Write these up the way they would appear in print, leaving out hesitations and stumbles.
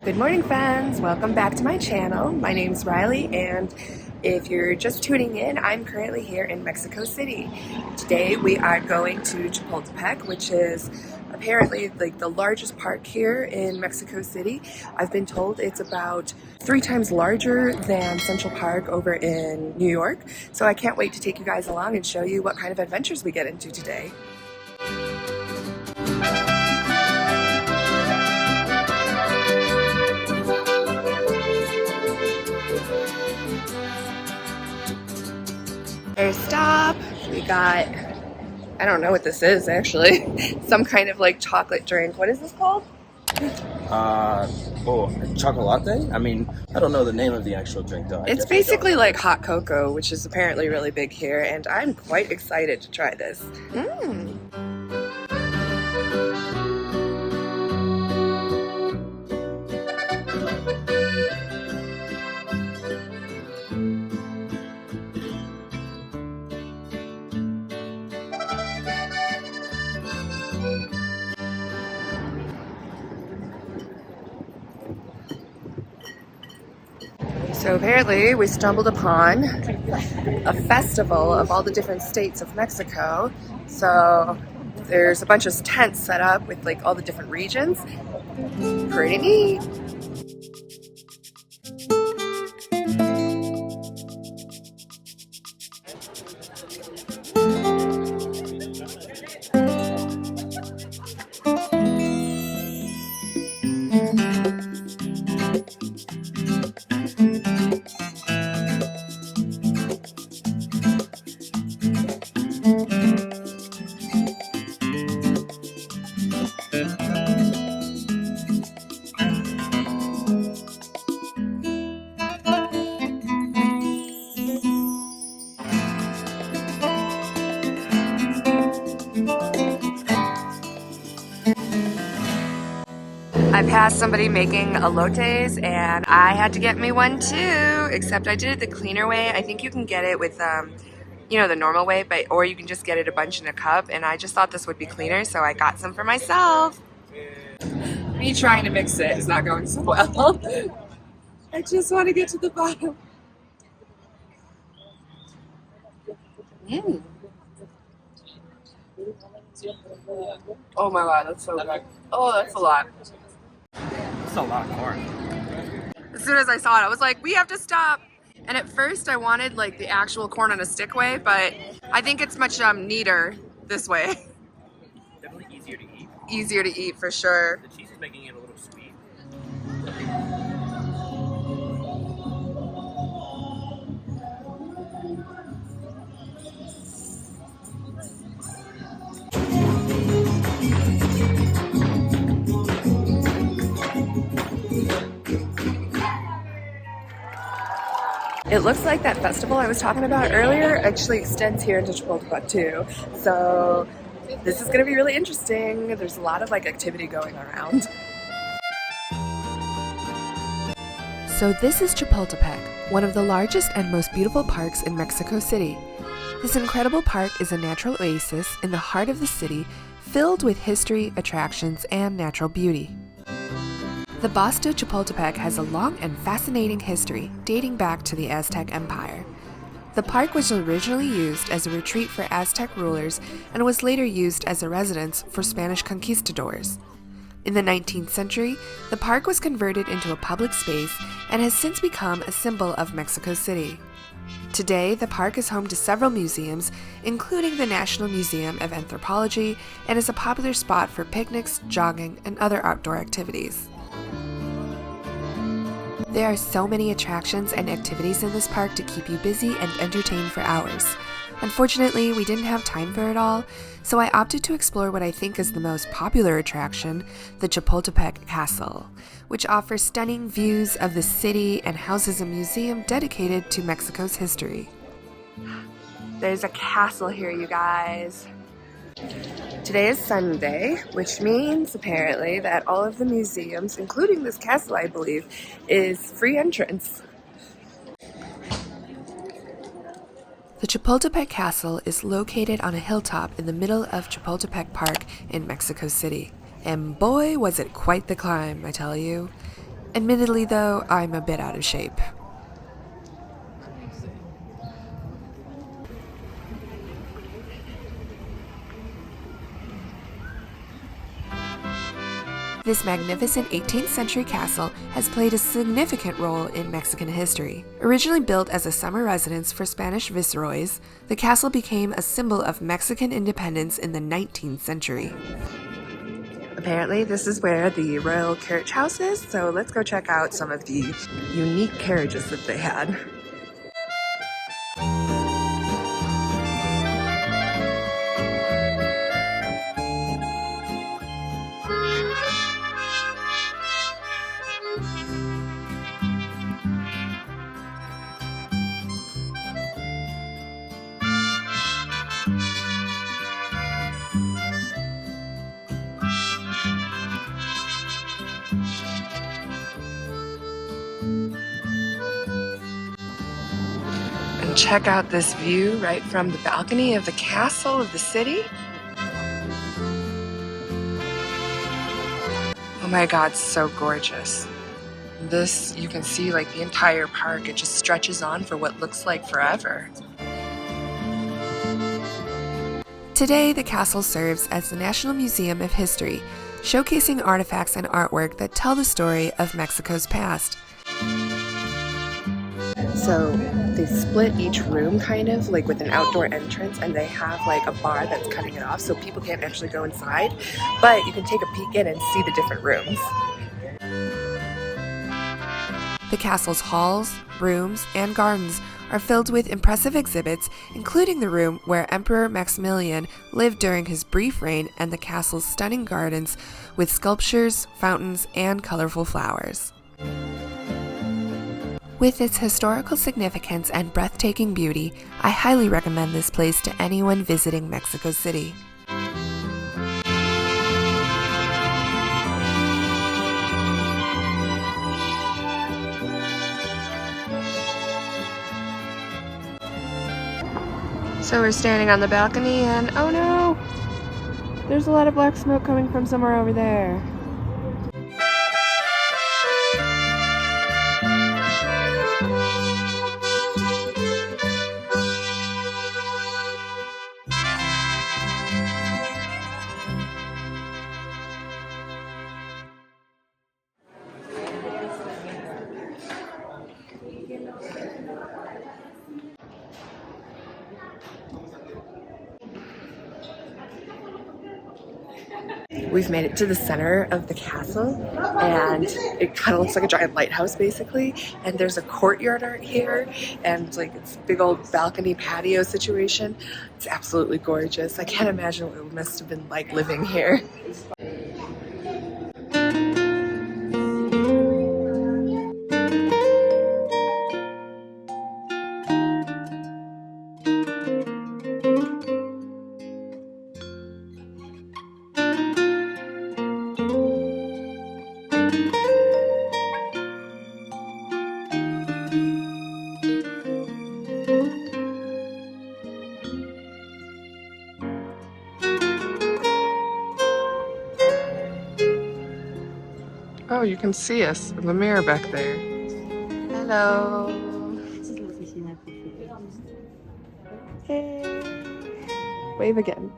Good morning, friends. Welcome back to my channel. My name's Riley, and if you're just tuning in, I'm currently here in Mexico City. Today we are going to Chapultepec, which is apparently like the largest park here in Mexico City. I've been told it's about 3 times larger than Central Park over in New York. So I can't wait to take you guys along and show you what kind of adventures we get into today. First stop, we got, I don't know what this is actually, some kind of like chocolate drink. What is this called? Chocolate? I mean, I don't know the name of the actual drink though. It's basically like hot cocoa, which is apparently really big here, and I'm quite excited to try this. So apparently we stumbled upon a festival of all the different states of Mexico. So there's a bunch of tents set up with like all the different regions. Pretty neat. I passed somebody making elotes and I had to get me one too, except I did it the cleaner way. I think you can get it with, the normal way, or you can just get it a bunch in a cup, and I just thought this would be cleaner, so I got some for myself. Me trying to mix it is not going so well. I just want to get to the bottom. Oh my god, that's so good. Oh, that's a lot. That's a lot of corn. As soon as I saw it, I was like, we have to stop. And at first I wanted like the actual corn on a stick way, but I think it's much neater this way. Definitely easier to eat. Easier to eat for sure. The cheese is making it a little sweet. It looks like that festival I was talking about earlier actually extends here into Chapultepec too. So this is going to be really interesting. There's a lot of like activity going around. So this is Chapultepec, one of the largest and most beautiful parks in Mexico City. This incredible park is a natural oasis in the heart of the city, filled with history, attractions, and natural beauty. The Bosque de Chapultepec has a long and fascinating history dating back to the Aztec Empire. The park was originally used as a retreat for Aztec rulers and was later used as a residence for Spanish conquistadors. In the 19th century, the park was converted into a public space and has since become a symbol of Mexico City. Today, the park is home to several museums, including the National Museum of Anthropology, and is a popular spot for picnics, jogging, and other outdoor activities. There are so many attractions and activities in this park to keep you busy and entertained for hours. Unfortunately, we didn't have time for it all, so I opted to explore what I think is the most popular attraction, the Chapultepec Castle, which offers stunning views of the city and houses a museum dedicated to Mexico's history. There's a castle here, you guys. Today is Sunday, which means apparently that all of the museums, including this castle I believe, is free entrance. The Chapultepec Castle is located on a hilltop in the middle of Chapultepec Park in Mexico City. And boy, was it quite the climb, I tell you. Admittedly though, I'm a bit out of shape. This magnificent 18th century castle has played a significant role in Mexican history. Originally built as a summer residence for Spanish viceroys, the castle became a symbol of Mexican independence in the 19th century. Apparently, this is where the royal carriage house is, so let's go check out some of the unique carriages that they had. And check out this view right from the balcony of the castle of the city. Oh my god, so gorgeous. This, you can see like the entire park. It just stretches on for what looks like forever. Today, the castle serves as the National Museum of History, showcasing artifacts and artwork that tell the story of Mexico's past. So they split each room kind of like with an outdoor entrance, and they have like a bar that's cutting it off so people can't actually go inside, but you can take a peek in and see the different rooms. The castle's halls, rooms, and gardens are filled with impressive exhibits, including the room where Emperor Maximilian lived during his brief reign, and the castle's stunning gardens with sculptures, fountains, and colorful flowers. With its historical significance and breathtaking beauty, I highly recommend this place to anyone visiting Mexico City. So we're standing on the balcony and oh no! There's a lot of black smoke coming from somewhere over there. We've made it to the center of the castle, and it kind of looks like a giant lighthouse basically, and there's a courtyard out here, and like it's a big old balcony patio situation. It's absolutely gorgeous. I can't imagine what it must have been like living here. Oh, you can see us in the mirror back there. Hello. Hey. Wave again.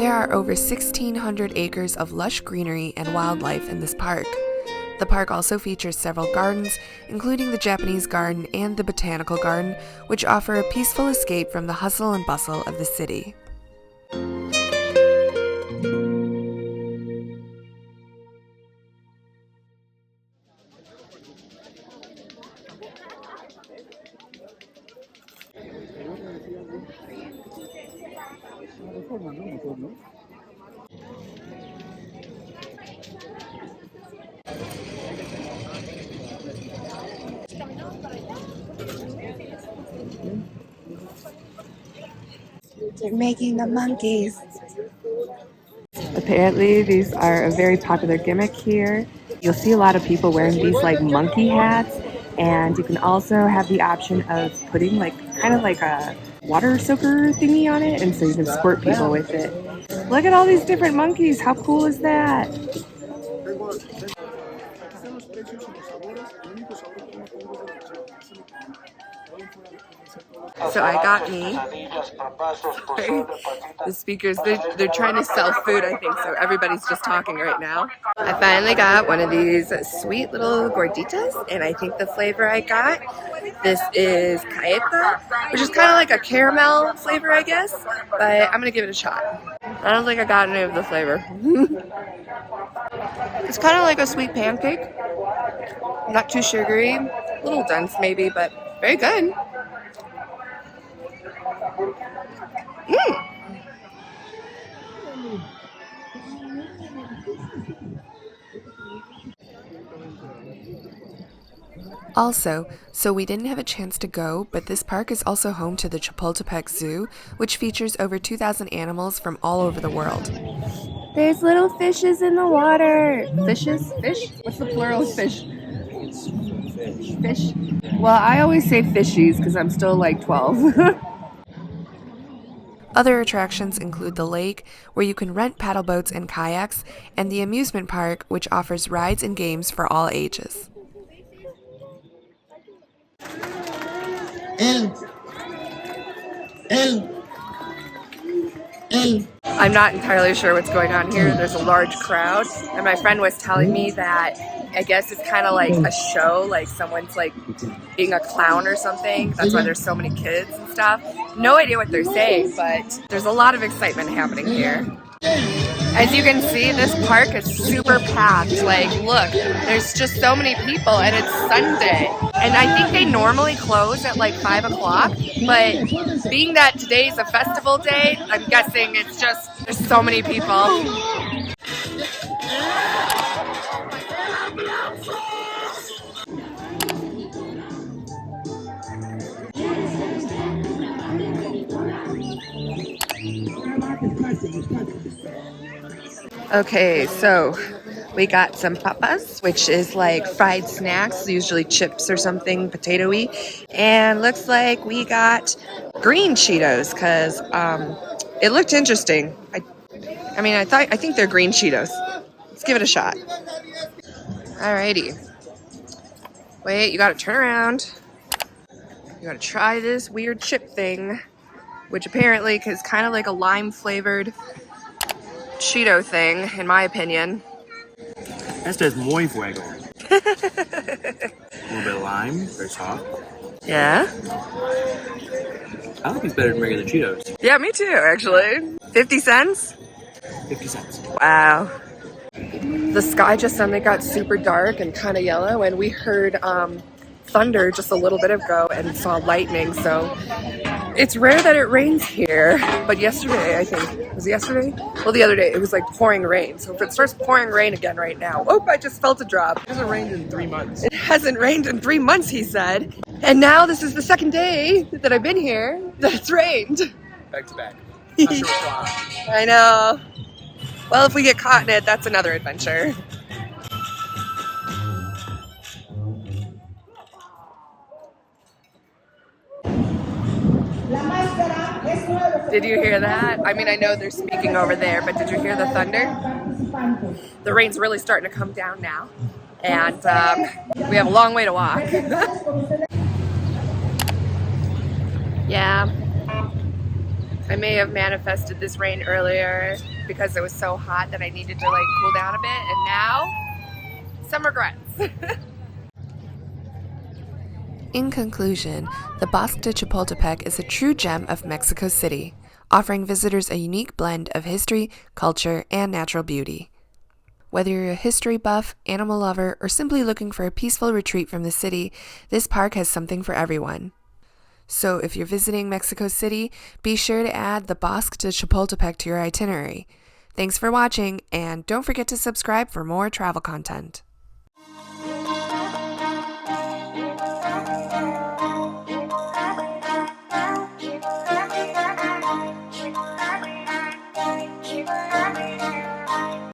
There are over 1,600 acres of lush greenery and wildlife in this park. The park also features several gardens, including the Japanese garden and the botanical garden, which offer a peaceful escape from the hustle and bustle of the city. They're making the monkeys. Apparently, these are a very popular gimmick here. You'll see a lot of people wearing these like monkey hats, and you can also have the option of putting like kind of like a water soaker thingy on it, and so you can squirt people with it. Look at all these different monkeys. How cool is that? So I got me, sorry, the speakers, they're trying to sell food, I think, so everybody's just talking right now. I finally got one of these sweet little gorditas, and I think the flavor I got, this is cayeta, which is kind of like a caramel flavor, I guess, but I'm gonna give it a shot. I don't think I got any of the flavor. It's kind of like a sweet pancake, not too sugary, a little dense maybe, but very good. Also, so we didn't have a chance to go, but this park is also home to the Chapultepec Zoo, which features over 2,000 animals from all over the world. There's little fishes in the water. Fishes? Fish? What's the plural of fish? Fish. Well, I always say fishies because I'm still like 12. Other attractions include the lake, where you can rent paddle boats and kayaks, and the amusement park, which offers rides and games for all ages. I'm not entirely sure what's going on here. There's a large crowd, and my friend was telling me that I guess it's kind of like a show, like someone's like being a clown or something. That's why there's so many kids and stuff. No idea what they're saying, but there's a lot of excitement happening here. As you can see, this park is super packed. Like, look, there's just so many people, and it's Sunday. And I think they normally close at like 5 o'clock, but being that today's a festival day, I'm guessing it's just, there's so many people. Okay, so we got some papas, which is like fried snacks, usually chips or something, potato-y. And looks like we got green Cheetos because it looked interesting. I think they're green Cheetos. Let's give it a shot. Alrighty. Wait, you gotta turn around. You gotta try this weird chip thing, which apparently is kind of like a lime-flavored Cheeto thing, in my opinion. Este es muy fuego. A little bit of lime, very soft. Yeah? I think it's better than regular Cheetos. Yeah, me too, actually. 50 cents? 50 cents. Wow. The sky just suddenly got super dark and kind of yellow, and we heard thunder just a little bit ago and saw lightning, so it's rare that it rains here, but yesterday, I think, was it yesterday? Well, the other day, it was like pouring rain, so if it starts pouring rain again right now, oh, I just felt a drop. It hasn't rained in 3 months. It hasn't rained in 3 months, he said, and now this is the second day that I've been here that it's rained. Back to back. Not sure what's going on. I know. Well, if we get caught in it, that's another adventure. Did you hear that? I mean, I know they're speaking over there, but did you hear the thunder? The rain's really starting to come down now, and we have a long way to walk. Yeah. I may have manifested this rain earlier because it was so hot that I needed to like cool down a bit, and now some regrets. In conclusion, the Bosque de Chapultepec is a true gem of Mexico City, offering visitors a unique blend of history, culture, and natural beauty. Whether you're a history buff, animal lover, or simply looking for a peaceful retreat from the city, this park has something for everyone. So if you're visiting Mexico City, be sure to add the Bosque de Chapultepec to your itinerary. Thanks for watching, and don't forget to subscribe for more travel content.